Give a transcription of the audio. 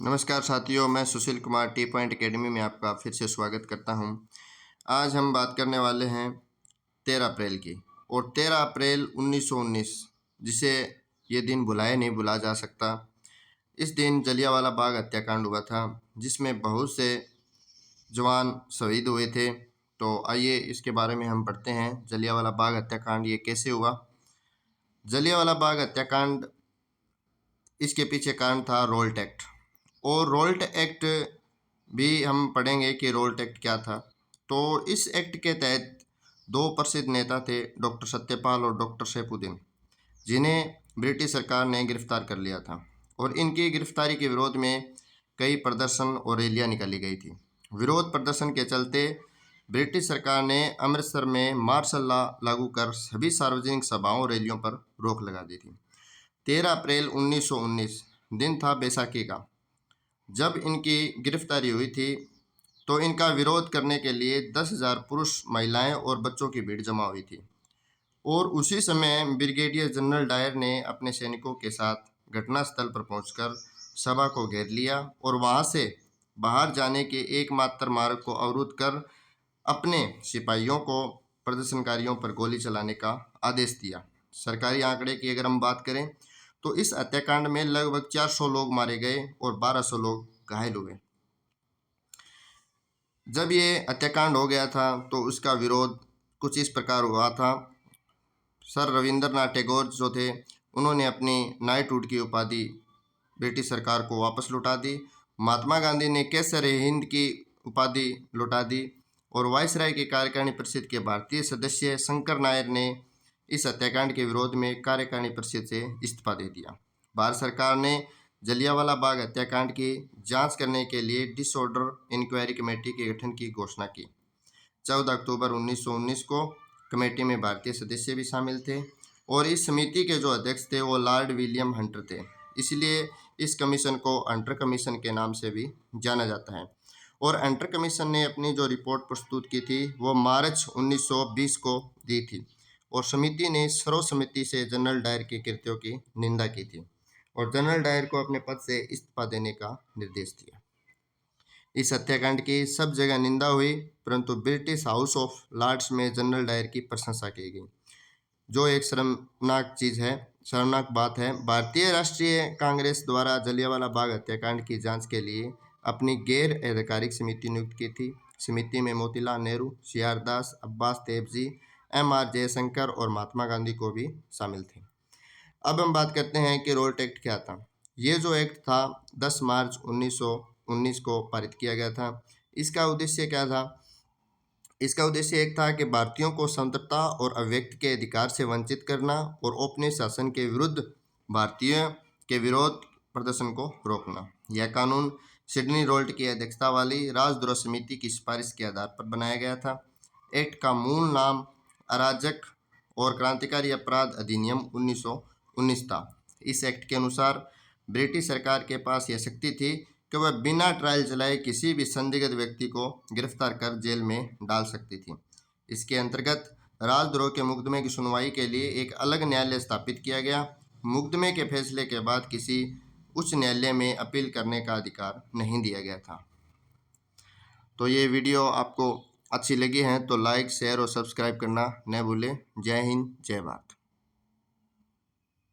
नमस्कार साथियों, मैं Sushil Kumar T point academy में आपका फिर से स्वागत करता हूं। आज हम बात करने वाले हैं 13 अप्रैल की। और 13 अप्रैल 1919, जिसे ये दिन भुलाया नहीं भुला जा सकता। इस दिन जलियांवाला बाग हत्याकांड हुआ था, जिसमें बहुत से जवान शहीद हुए थे। तो आइए इसके बारे में हम पढ़ते हैं। जलियांवाला बाग हत्याकांड ये कैसे हुआ। जलियांवाला बाग हत्याकांड, इसके पीछे कारण था रोल्ट एक्ट। और रोल्ट एक्ट भी हम पढ़ेंगे कि रोल्ट एक्ट क्या था। तो इस एक्ट के तहत दो प्रसिद्ध नेता थे, डॉक्टर सत्यपाल और डॉक्टर सैफुद्दीन, जिन्हें ब्रिटिश सरकार ने गिरफ्तार कर लिया था। और इनकी गिरफ्तारी के विरोध में कई प्रदर्शन और रैलियां निकाली गई थी। विरोध प्रदर्शन के चलते ब्रिटिश सरकार ने अमृतसर में मार्शल लॉ लागू कर सभी सार्वजनिक सभाओं रैलियों पर रोक लगा दी थी। 13 अप्रैल 1919 दिन था बैसाखी का। जब इनकी गिरफ्तारी हुई थी तो इनका विरोध करने के लिए 10,000 पुरुष, महिलाएं और बच्चों की भीड़ जमा हुई थी। और उसी समय ब्रिगेडियर जनरल डायर ने अपने सैनिकों के साथ घटनास्थल पर पहुंचकर सभा को घेर लिया और वहां से बाहर जाने के एकमात्र मार्ग को अवरुद्ध कर अपने सिपाहियों को प्रदर्शनकारियों पर गोली चलाने का आदेश दिया। सरकारी आंकड़े की अगर हम बात करें तो इस हत्याकांड में लगभग 400 लोग मारे गए और 1200 लोग घायल हुए। जब ये हत्याकांड हो गया था तो उसका विरोध कुछ इस प्रकार हुआ था। सर रविंद्रनाथ टैगोर जो थे, उन्होंने अपनी नाइटहुड की उपाधि ब्रिटिश सरकार को वापस लौटा दी। महात्मा गांधी ने केसर हिंद की उपाधि लौटा दी। और वायसराय की कार्यकारिणी परिषद के भारतीय सदस्य शंकर नायर ने इस हत्याकांड के विरोध में कार्यकारिणी परिषद से इस्तीफा दे दिया। भारत सरकार ने जलियांवाला बाग हत्याकांड की जांच करने के लिए डिसऑर्डर इंक्वायरी कमेटी के गठन की घोषणा की। 14 अक्टूबर 1919 को कमेटी में भारतीय सदस्य भी शामिल थे। और इस समिति के जो अध्यक्ष थे वो लॉर्ड विलियम हंटर थे। इसलिए इस कमीशन को हंटर कमीशन के नाम से भी जाना जाता है। और हंटर कमीशन ने अपनी जो रिपोर्ट प्रस्तुत की थी वो मार्च 1920 को दी थी। और समिति ने सर्वसम्मति से जनरल डायर के कृत्यों की निंदा की थी और जनरल डायर को अपने पद से इस्तीफा देने का निर्देश दिया। इस हत्याकांड की सब जगह निंदा हुई, परंतु ब्रिटिश हाउस ऑफ लॉर्ड्स में जनरल डायर की प्रशंसा की गई, जो एक शर्मनाक चीज़ है, शर्मनाक बात है। भारतीय राष्ट्रीय कांग्रेस द्वारा जलियांवाला बाग हत्याकांड की जांच के लिए अपनी गैर आधिकारिक समिति नियुक्त की थी। समिति में मोतीलाल नेहरू, सी.आर. दास, अब्बास तेजबी, M.R. जयशंकर और महात्मा गांधी को भी शामिल थे। अब हम बात करते हैं कि रोल्ट एक्ट क्या था। ये जो एक्ट था 10 मार्च 1919 को पारित किया गया था। इसका उद्देश्य क्या था? इसका उद्देश्य एक था कि भारतीयों को स्वतंत्रता और अभिव्यक्ति के अधिकार से वंचित करना और औपनिवेश शासन के विरुद्ध भारतीयों के विरोध प्रदर्शन को रोकना। यह कानून सिडनी रोल्ट की अध्यक्षता वाली राजद्रोह समिति की सिफारिश के आधार पर बनाया गया था। एक्ट का मूल नाम अराजक और क्रांतिकारी अपराध अधिनियम 1919 था। इस एक्ट के अनुसार ब्रिटिश सरकार के पास यह शक्ति थी कि वह बिना ट्रायल चलाए किसी भी संदिग्ध व्यक्ति को गिरफ्तार कर जेल में डाल सकती थी। इसके अंतर्गत राजद्रोह के मुकदमे की सुनवाई के लिए एक अलग न्यायालय स्थापित किया गया। मुकदमे के फैसले के बाद किसी उच्च न्यायालय में अपील करने का अधिकार नहीं दिया गया था। तो ये वीडियो आपको अच्छी लगी है तो लाइक, शेयर और सब्सक्राइब करना न भूलें। जय हिंद, जय भारत।